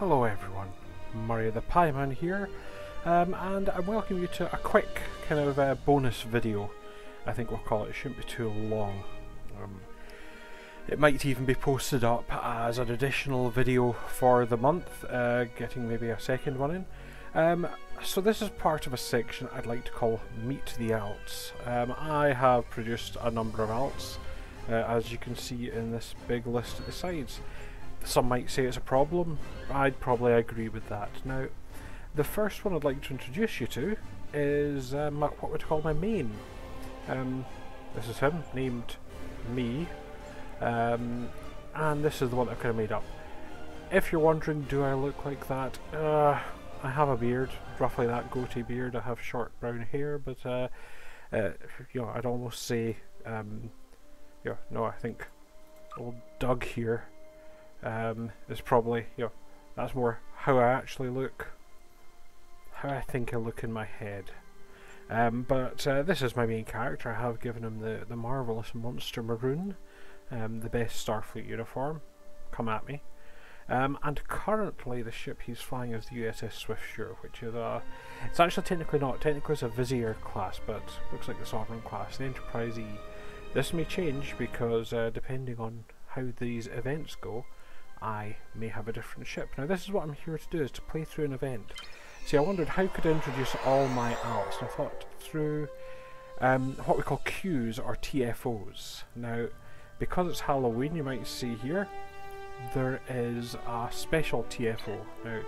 Hello everyone, Murray the Pieman here, and I welcome you to a quick kind of bonus video. I think we'll call it. It shouldn't be too long. It might even be posted up as an additional video for the month, getting maybe a second one in. So this is part of a section I'd like to call Meet the Alts. I have produced a number of alts, as you can see in this big list at the sides. Some might say it's a problem. I'd probably agree with that. Now, the first one I'd like to introduce you to is what we'd call my main. This is him, named me, and this is the one I've kind of made up. If you're wondering, do I look like that? I have a beard, roughly that goatee beard. I have short brown hair, but you know, I'd almost say, yeah, no, I think old Doug here is probably, you know, that's more how I actually look, how I think I look in my head. But this is my main character. I have given him the marvellous Monster Maroon, the best Starfleet uniform. Come at me. And currently the ship he's flying is the USS Swiftsure, which is it's actually technically it's a Vizier class, but looks like the Sovereign class, the Enterprise E. This may change because depending on how these events go, I may have a different ship. Now this is what I'm here to do, is to play through an event. See, I wondered how could I introduce all my alts, and I thought through what we call Qs or TFOs. Now, because it's Halloween, you might see here, there is a special TFO. Now,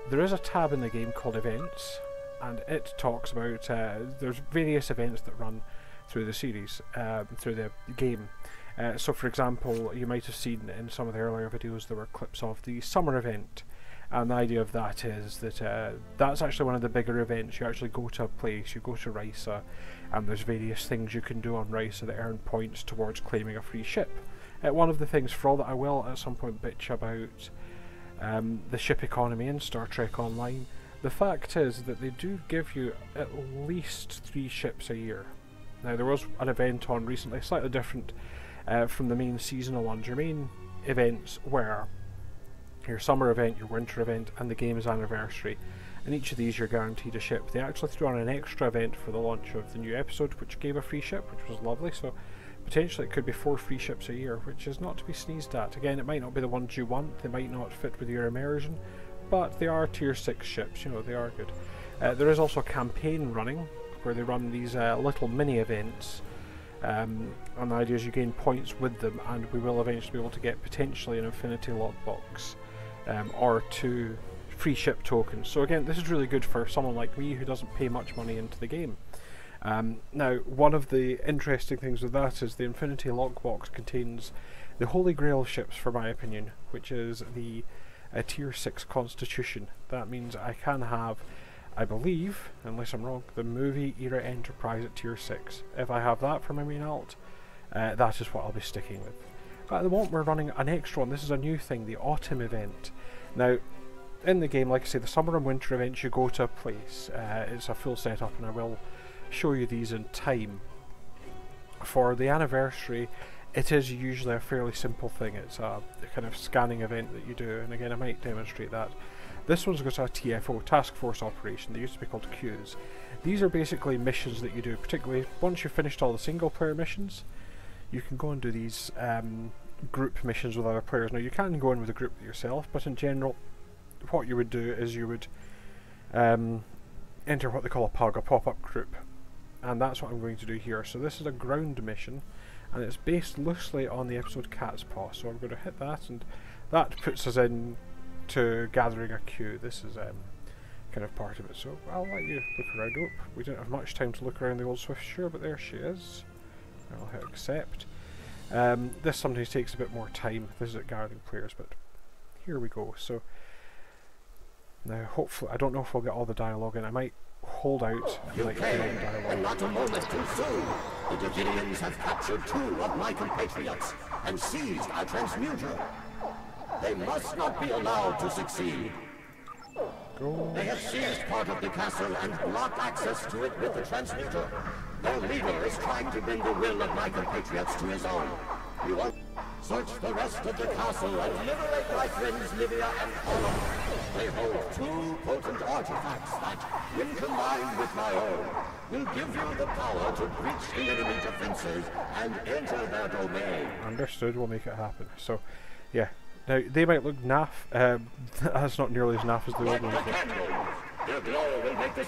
there is a tab in the game called Events, and it talks about, there's various events that run through the series, through the game. So for example, you might have seen in some of the earlier videos there were clips of the summer event, and the idea of that is that that's actually one of the bigger events. You actually go to a place, you go to Risa, and there's various things you can do on Risa that earn points towards claiming a free ship. One of the things, for all that I will at some point bitch about the ship economy in Star Trek Online, the fact is that they do give you at least 3 ships a year. Now there was an event on recently, slightly different from the main seasonal ones. Your main events were your summer event, your winter event, and the game's anniversary. And each of these you're guaranteed a ship. They actually threw on an extra event for the launch of the new episode, which gave a free ship, which was lovely. So potentially it could be 4 free ships a year, which is not to be sneezed at. Again, it might not be the ones you want, they might not fit with your immersion, but they are tier 6 ships, you know, they are good. There is also a campaign running, where they run these little mini events, and the idea is you gain points with them, and we will eventually be able to get potentially an Infinity Lockbox or 2 free ship tokens. So again, this is really good for someone like me who doesn't pay much money into the game. Now, one of the interesting things with that is the Infinity Lockbox contains the Holy Grail ships, for my opinion, which is the tier 6 Constitution. That means I can have, I believe, unless I'm wrong, the movie era Enterprise at tier 6. If I have that for my main alt, that is what I'll be sticking with. But at the moment we're running an extra one. This is a new thing, the autumn event. Now, in the game, like I say, the summer and winter events, you go to a place. It's a full setup, and I will show you these in time. For the anniversary, it is usually a fairly simple thing. It's a kind of scanning event that you do, and again I might demonstrate that. This one's got a TFO, Task Force Operation. They used to be called Qs. These are basically missions that you do, particularly once you've finished all the single player missions, you can go and do these group missions with other players. Now you can go in with a group yourself, but in general what you would do is you would enter what they call a PUG, a pop-up group, and that's what I'm going to do here. So this is a ground mission, and it's based loosely on the episode Cat's Paw, so I'm going to hit that, and that puts us in to gathering a queue. This is kind of part of it, so I'll let you look around. Oh, we didn't have much time to look around the old Swiftsure, but there she is. I'll hit accept. This sometimes takes a bit more time. This is at gathering players, but here we go. So now, hopefully, I don't know if we'll get all the dialogue in. I might hold out and like hear all the dialogue. And not a moment too soon. The Davidians have captured 2 of my compatriots and seized our transmuter. They must not be allowed to succeed. Go. They have seized part of the castle and blocked access to it with the transmuter. Their leader is trying to bring the will of my compatriots to his own. You won't Search the rest of the castle and liberate my friends Livia and Colin. They hold 2 potent artifacts that, when combined with my own, will give you the power to breach the enemy defenses and enter their domain. Understood, we'll make it happen. So, yeah. Now, they might look naff. That's not nearly as naff as the old ones.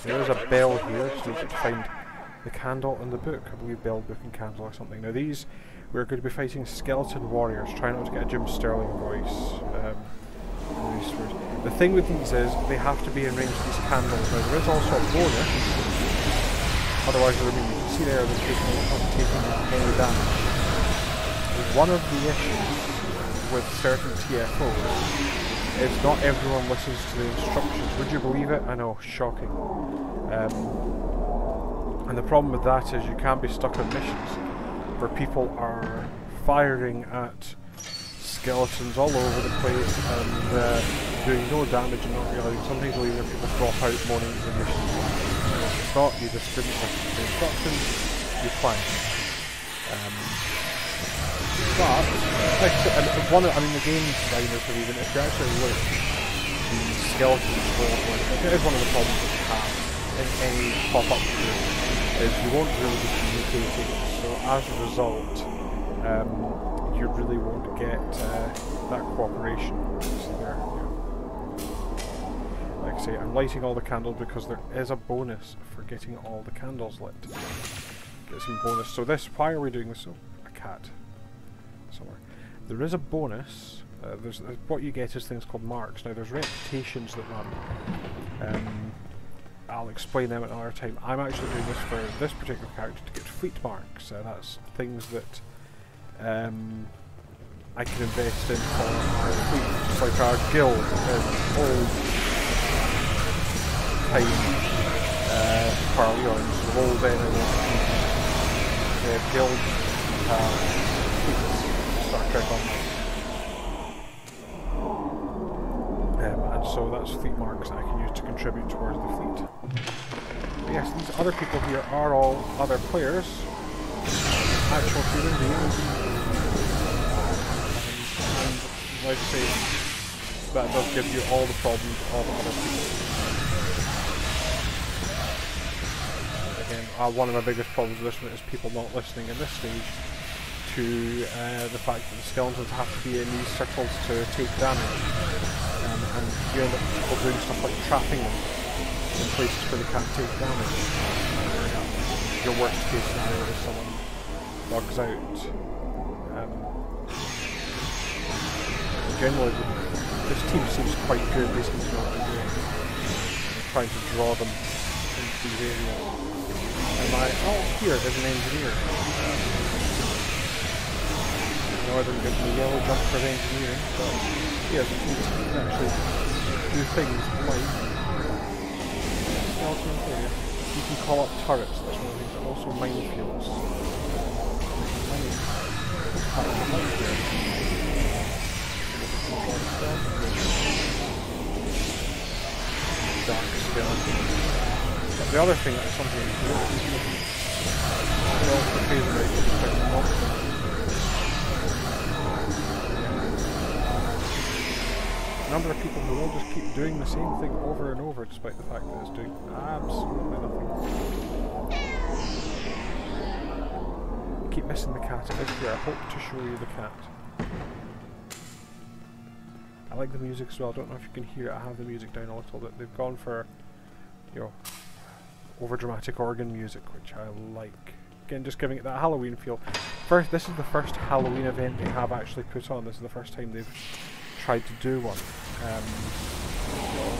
There's a bell here, so we could find the candle in the book. I believe bell, book and candle or something. Now these, we're going to be fighting skeleton warriors. Try not to get a Jim Sterling voice. The thing with these is, they have to be in range of these candles. Now there is also a bonus. Otherwise, you can see there they're not taking any damage. One of the issues with certain TFOs is not everyone listens to the instructions. Would you believe it? I know, shocking. And the problem with that is you can be stuck on missions where people are firing at skeletons all over the place and doing no damage and not realising. Sometimes you'll even people drop out moaning the missions. It's not, you just didn't listen to the instructions, you fine. But, the game designers have even, if you actually look, the skeletons it is one of the problems that you have in any pop-up game, is you won't really be communicating, so as a result, you really won't get that cooperation. So there, yeah. Like I say, I'm lighting all the candles because there is a bonus for getting all the candles lit. Get some bonus. So this, why are we doing this? Oh, a cat. Somewhere. There is a bonus. There's what you get is things called marks. Now there's reputations that run. I'll explain them at another time. I'm actually doing this for this particular character to get fleet marks. That's things that I can invest in for our fleet. It's like our guild in old time parlance, old enemy guild Star Trek Online. And so that's fleet marks that I can use to contribute towards the fleet. But yes, these other people here are all other players, actual human beings, and like I say, that does give you all the problems of other people. Again, one of my biggest problems with this one is people not listening in this stage to the fact that the skeletons have to be in these circles to take damage, and you end up people doing stuff like trapping them in places where they can't take damage. Your worst case scenario is someone bugs out. Generally, this team seems quite good. They seem to know what they're doing. I'm trying to draw them into these areas. And here is an engineer. I didn't give him a yellow jump for the engineering, but yeah, you can actually do things like skeleton area. You can call up turrets, that's one of the things, and also minefields. Dark skeleton. But the other thing that something the favourite is quite monster. A number of people who will just keep doing the same thing over and over despite the fact that it's doing absolutely nothing. I keep missing the cat. It is here. I hope to show you the cat. I like the music as well. I don't know if you can hear it. I have the music down a little bit. They've gone for, over dramatic organ music, which I like. Again, just giving it that Halloween feel. This is the first Halloween event they have actually put on. This is the first time they've tried to do one.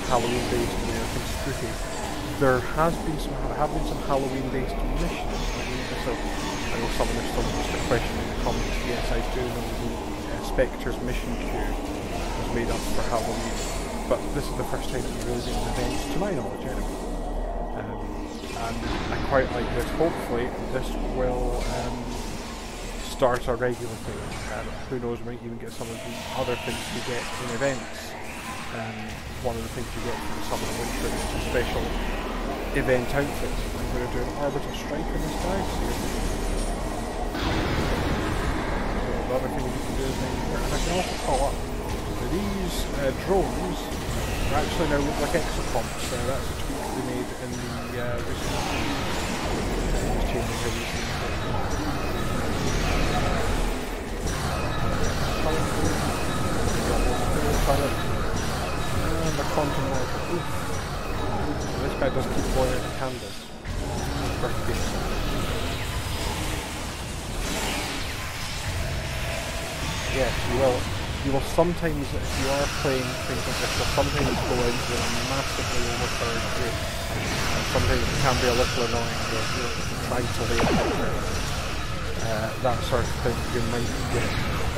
Halloween based and everything spooky. There have been some Halloween based missions. So I know someone is still just a question in the comments. Yes, I do know the Spectre's mission queue was made up for Halloween, but this is the first time that we're really doing events, to my knowledge anyway. And I quite like this. Hopefully this will start a regular thing. Who knows, we might even get some of the other things we get in events. One of the things you get from some of the winter is a special event outfit. I'm going to do an orbital strike on this guy. So other things you can do is here, and I can also call up. Now these drones actually now look like exopomps. That's a tweak they made in the recent just changing how these things look. And the quantum model. This guy does keep blowing out the candles. Yes, you will sometimes, if you are playing things like this, you'll sometimes go into a massively overpowered group. And sometimes it can be a little annoying if you're trying to lay a picture. That sort of thing, you might get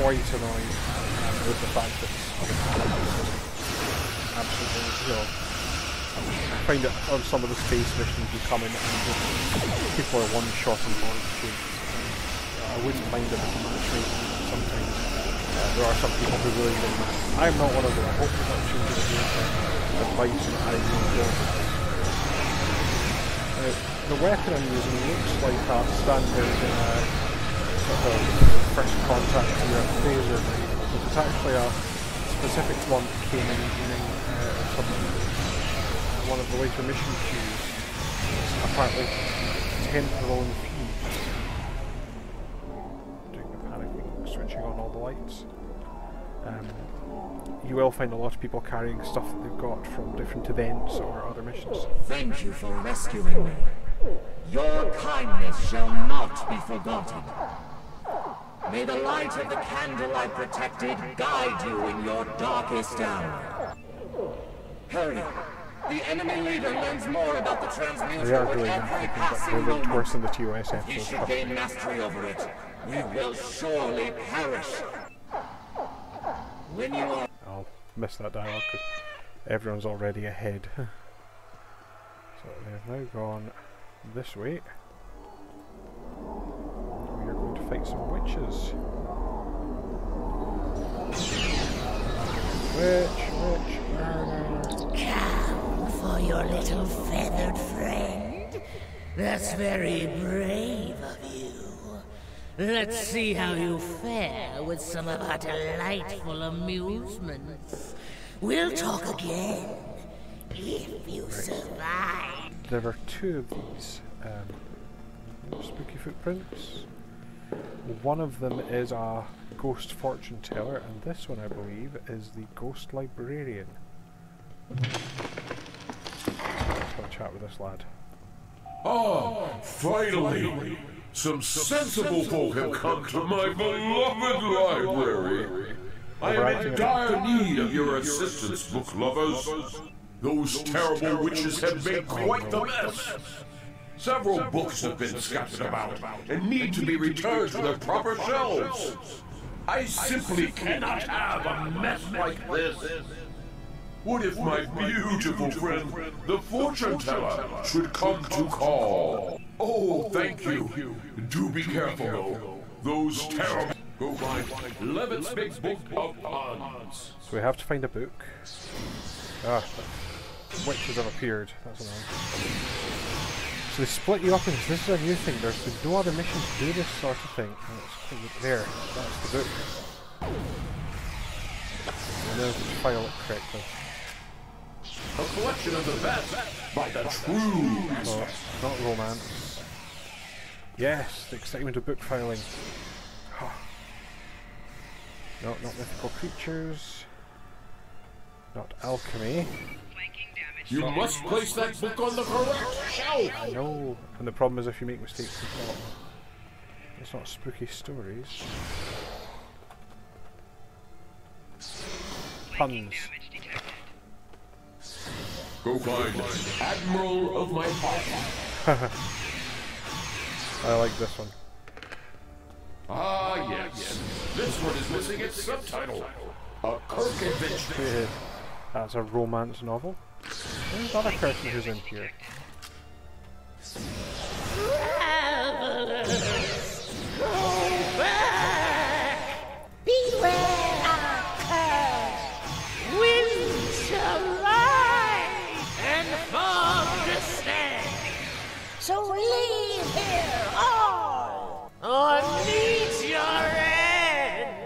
quite annoyed with the fact that it's absolutely, you know, I find that on some of the space missions you come in and just, people are one-shotting on screens. I wouldn't mind it as much, sometimes. There are some people who really don't mind. I'm not one of them. I hope you're not choosing to give advice and I don't. The weapon I'm using looks like a standard sort of first contact to your phaser rifle, but it's actually a specific one that came in during one of the later mission queues. It's apparently temporal infused. Doing the panicking, switching on all the lights. You will find a lot of people carrying stuff that they've got from different events or other missions. Thank you for rescuing me. Your kindness shall not be forgotten. May the light of the candle I protected guide you in your darkest hour. Hurry! The enemy leader learns more about the transmuter with every passing moment. Worse than the TOS episode. If he should gain mastery over it, we will surely perish. When you are... I'll miss that dialogue because everyone's already ahead. So they've now gone this way. We are going to fight some witches. Witch, murder. Come for your little feathered friend. That's very brave of you. Let's see how you fare with some of our delightful amusements. We'll talk again, if you survive. There are two of these spooky footprints. One of them is a ghost fortune teller, and this one, I believe, is the ghost librarian. Let's have a chat with this lad. Ah, finally! Some sensible folk have come to my beloved library. I am in dire need of your assistance, book lovers. Those terrible witches have made quite the mess. Several books have been scattered about and need to be returned to their proper shelves. I simply cannot have a mess like this. What if my beautiful friend, the fortune teller, should come to call? Oh, thank you. Do be careful, though. Those terrible... Go find Levitt's Big Book of Puns. So we have to find a book. Ah, witches have appeared. That's annoying. So they split you up into this. This is a new thing. There's been no other mission to do this sort of thing. There, that's the book. And then file it correctly. A collection of the best by the true. Oh, not romance. Yes, the excitement of book filing. No, not mythical creatures. Not alchemy. You must place that book on the correct shelf. I know, and the problem is if you make mistakes, it's not spooky stories. Puns. Go find Admiral of my heart. I like this one. Ah, yes. This one is missing its subtitle. A Kirk Adventure. That's a romance novel. There's another person who's in here. Travelers, go back! Beware our curse! Wind shall rise and fog descend! So leave here all, or meet your end!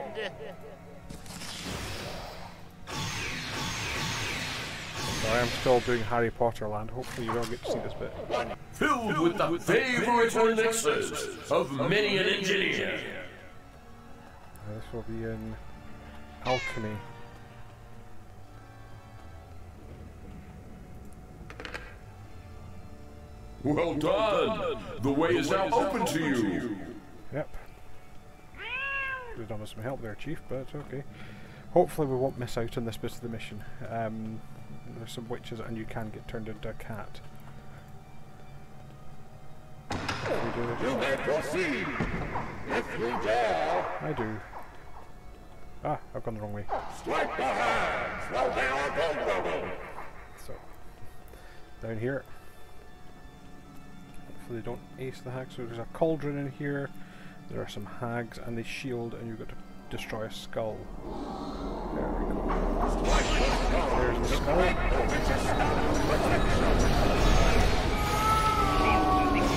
Sorry, I'm still doing Harry Potter land. Hopefully you don't get to see this bit. Filled with the favorite elixirs of many an engineer. This will be in alchemy. Well done! The way is now open to you! Yep. Could have done with some help there, Chief, but it's okay. Hopefully we won't miss out on this bit of the mission. There's some witches and you can get turned into a cat. You may proceed, if you dare. I do. Ah, I've gone the wrong way. Strike the hands while they are vulnerable. So, down here. Hopefully they don't ace the hag. So there's a cauldron in here. There are some hags and they shield, and you've got to destroy a skull. There we go. There's the skull.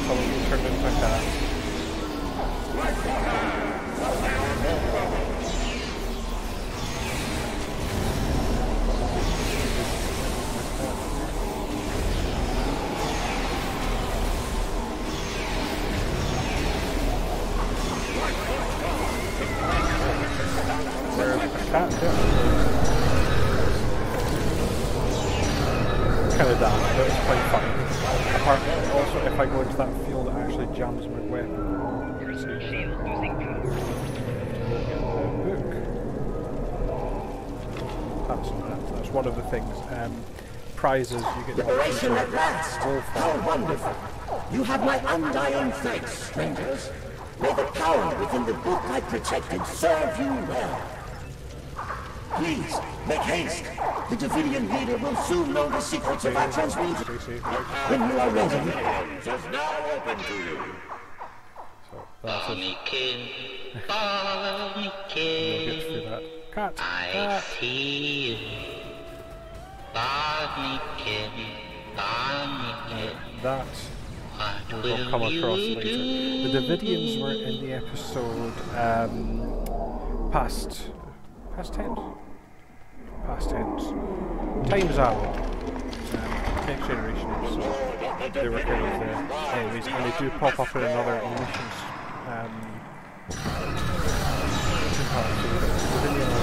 Someone gets turned into a cat. There's a cat there. Kind of daft, but it's quite funny. Apart from also, if I go into that field, it actually jams my weapon. So book. That's one of the things. Prizes you get. Liberation at last! How wonderful! You have my undying thanks, strangers. May the power within the book I protected serve you well. Please, make haste. The Davidian leader will soon know the secrets of our transmutation. When you are ready, it is now open to you. So that's it. You'll get through that. Cat! Cat! That we'll come across later. The Davidians were in the episode past tense? Past tense. Time's Arrow. Next Generation episode. They were kind of there. Anyways, and they do pop up in another missions.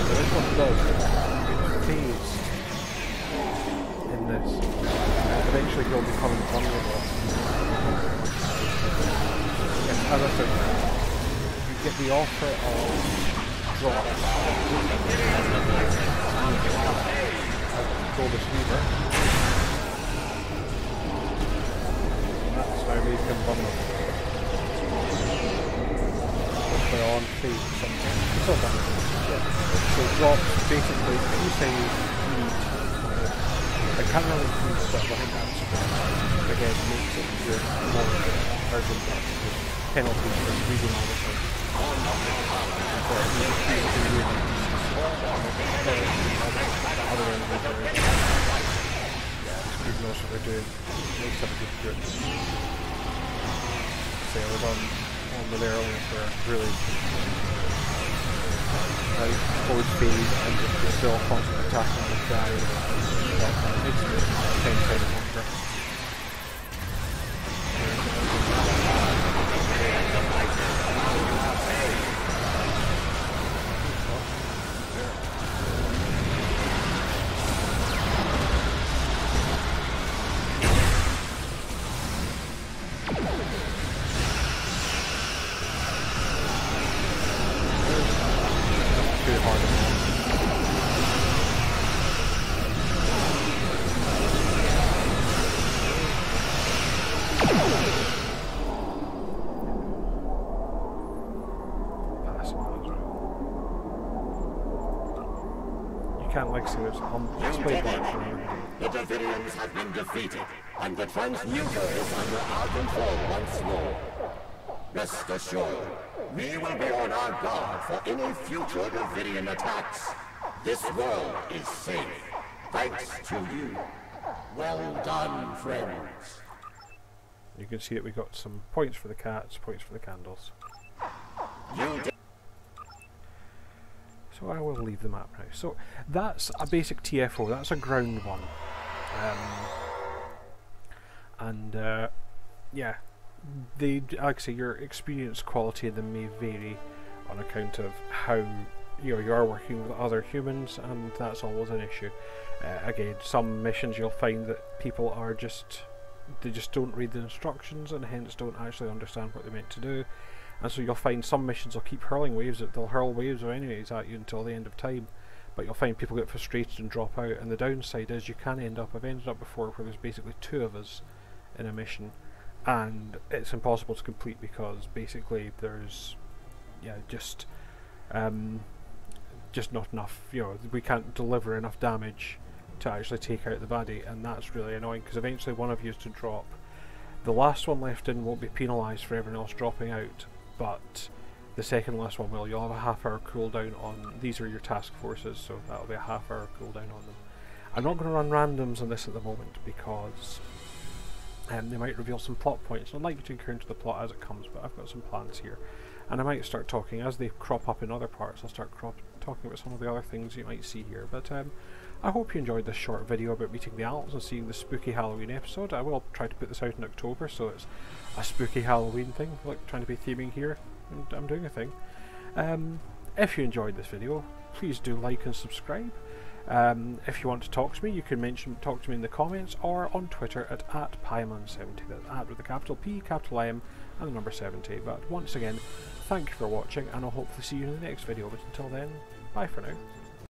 This one does. It's phased in this. Eventually he'll become vulnerable. As I said, you get the offer of drops. Goldish Weaver. That's now made him vulnerable. They're on fate or something. It's all done. So drops basically you say you need. I can't really use stuff, I think that's again makes it more urgent penalties for reading all the time. Other individuals, knows what they're doing, makes them a good group. So I was on the there earlier for really forward speed and just still constant attacking this guy. It's the same kind of monster. The Davidians have been defeated, and the transmuter is under our control once more. Rest assured, we will be on our guard for any future Davidian attacks. This world is safe, thanks to you. Well done, friends. You can see that we got some points for the cats, points for the candles. So I will leave the map now. So that's a basic TFO, that's a ground one. Yeah, like I say, your experience quality of them may vary on account of how you are working with other humans, and that's always an issue. Again, some missions you'll find that people are they just don't read the instructions and hence don't actually understand what they're meant to do, and so you'll find some missions will keep hurling waves, they'll hurl waves of enemies at you until the end of time, but you'll find people get frustrated and drop out, and the downside is you can end up, I've ended up before where there's basically 2 of us in a mission and it's impossible to complete because basically there's just not enough, we can't deliver enough damage to actually take out the baddie, and that's really annoying because eventually one of you is to drop. The last one left in won't be penalised for everyone else dropping out, but the second last one will. You'll have a half-hour cooldown on, these are your task forces, so that'll be a half-hour cooldown on them. I'm not going to run randoms on this at the moment because they might reveal some plot points, and I'd like you to encounter the plot as it comes, but I've got some plans here. And I might start talking, as they crop up in other parts, I'll start talking about some of the other things you might see here. But I hope you enjoyed this short video about meeting the Alps and seeing the spooky Halloween episode. I will try to put this out in October, so it's a spooky Halloween thing, like trying to be theming here, and I'm doing a thing. If you enjoyed this video, please do like and subscribe. If you want to talk to me, you can talk to me in the comments or on Twitter at @Paimon70. That's @ with a capital P, capital M, and the number 70. But once again, thank you for watching, and I'll hopefully see you in the next video. But until then, bye for now.